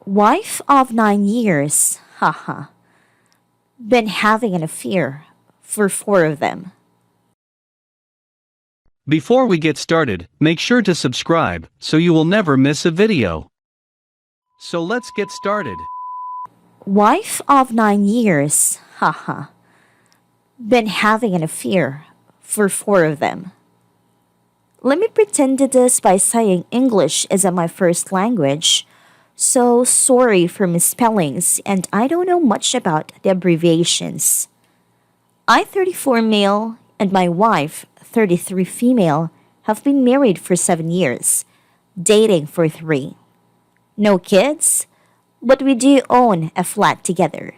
Wife of 9 years, haha. Been having an affair for four of them. Before we get started, make sure to subscribe so you will never miss a video. So let's get started. Wife of 9 years, haha. Been having an affair for four of them. Let me pretend to this by saying English isn't my first language, so sorry for misspellings and I don't know much about the abbreviations. I, 34 male, and my wife, 33 female, have been married for 7 years, dating for 3. No kids, but we do own a flat together.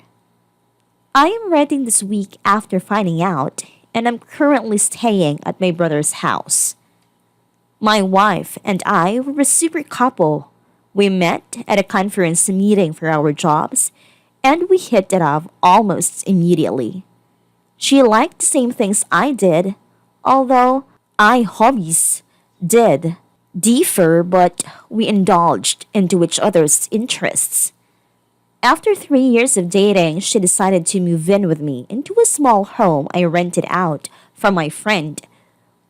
I am renting this week after finding out, and I'm currently staying at my brother's house. My wife and I were a super couple. We met at a conference meeting for our jobs, and we hit it off almost immediately. She liked the same things I did, although our hobbies did differ, but we indulged into each other's interests. After 3 years of dating, she decided to move in with me into a small home I rented out from my friend.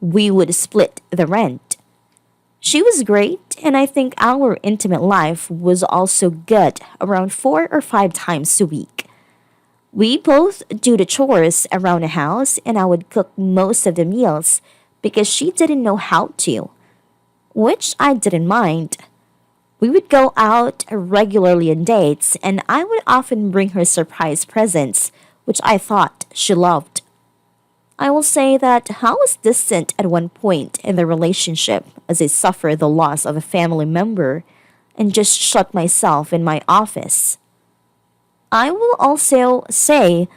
We would split the rent. She was great, and I think our intimate life was also good around 4 or 5 times a week. We both do the chores around the house, and I would cook most of the meals because she didn't know how to, which I didn't mind. We would go out regularly on dates, and I would often bring her surprise presents, which I thought she loved. I will say that I was distant at one point in the relationship as I suffered the loss of a family member and just shut myself in my office. I will also say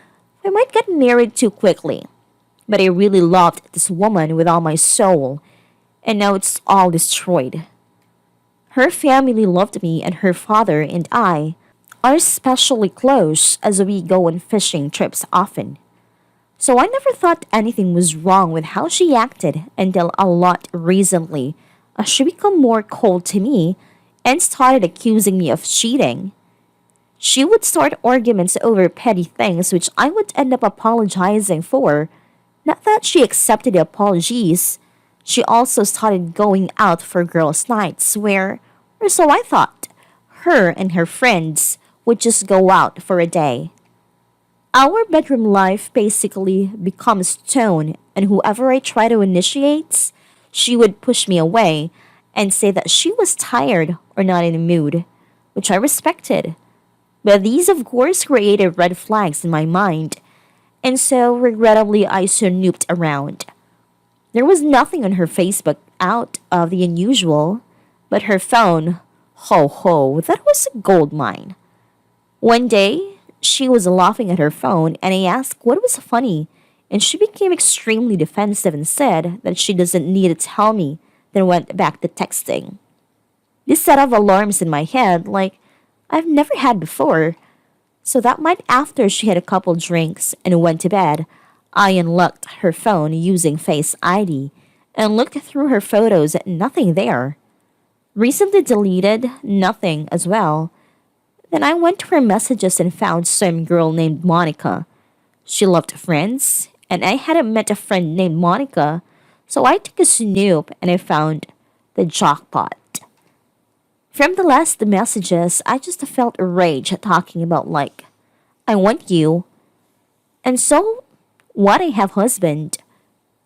I might get married too quickly, but I really loved this woman with all my soul, and now it's all destroyed. Her family loved me, and her father and I are especially close as we go on fishing trips often. So I never thought anything was wrong with how she acted until a lot recently, as she became more cold to me and started accusing me of cheating. She would start arguments over petty things which I would end up apologizing for. Not that she accepted the apologies. She also started going out for girls' nights where, or so I thought, her and her friends would just go out for a day. Our bedroom life basically becomes tone, and whoever I try to initiate, she would push me away and say that she was tired or not in the mood, which I respected. But these, of course, created red flags in my mind, and so regrettably I snooped around. There was nothing on her Facebook out of the unusual, but her phone, ho ho, that was a gold mine. One day, she was laughing at her phone, and I asked what was funny, and she became extremely defensive and said that she doesn't need to tell me, then went back to texting. This set off alarms in my head like I've never had before. So that night after she had a couple drinks and went to bed, I unlocked her phone using Face ID and looked through her photos, nothing there. Recently deleted, nothing as well. Then I went to her messages and found some girl named Monica. She loved friends, and I hadn't met a friend named Monica, so I took a snoop and I found the jackpot. From the last messages, I just felt rage talking about like, I want you. And so, what I have husband.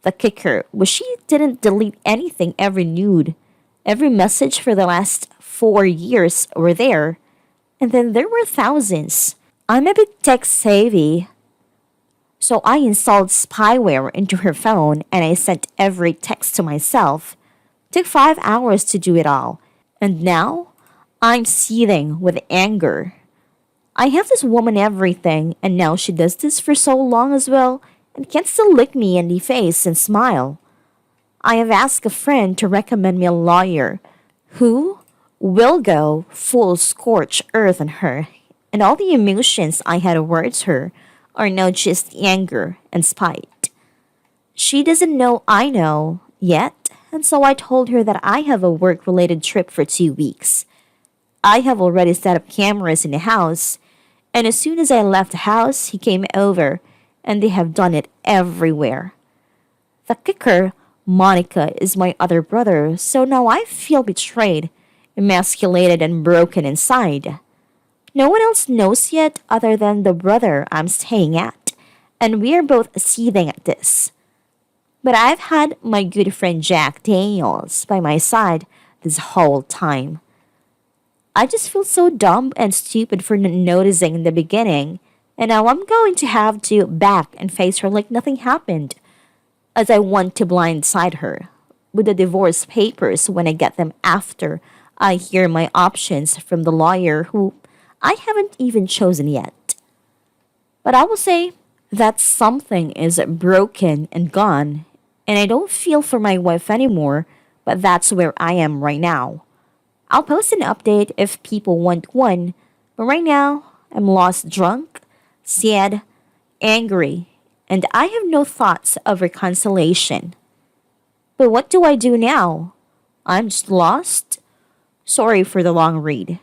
The kicker was she didn't delete anything every nude. Every message for the last 4 years were there. And then there were thousands. I'm a bit tech savvy. So I installed spyware into her phone and I sent every text to myself. Took 5 hours to do it all. And now, I'm seething with anger. I have this woman everything, and now she does this for so long as well, and can still lick me in the face and smile. I have asked a friend to recommend me a lawyer who will go full scorched earth on her, and all the emotions I had towards her are now just anger and spite. She doesn't know I know yet, and so I told her that I have a work related trip for 2 weeks. I have already set up cameras in the house, and as soon as I left the house, he came over, and they have done it everywhere. The kicker, Monica, is my other brother, so now I feel betrayed, emasculated, and broken inside. No one else knows yet other than the brother I'm staying at, and we are both seething at this. But I've had my good friend Jack Daniels by my side this whole time. I just feel so dumb and stupid for noticing in the beginning, and now I'm going to have to back and face her like nothing happened, as I want to blindside her with the divorce papers when I get them after I hear my options from the lawyer who I haven't even chosen yet. But I will say that something is broken and gone, and I don't feel for my wife anymore, but that's where I am right now. I'll post an update if people want one, but right now I'm lost drunk, sad, angry, and I have no thoughts of reconciliation. But what do I do now? I'm just lost. Sorry for the long read.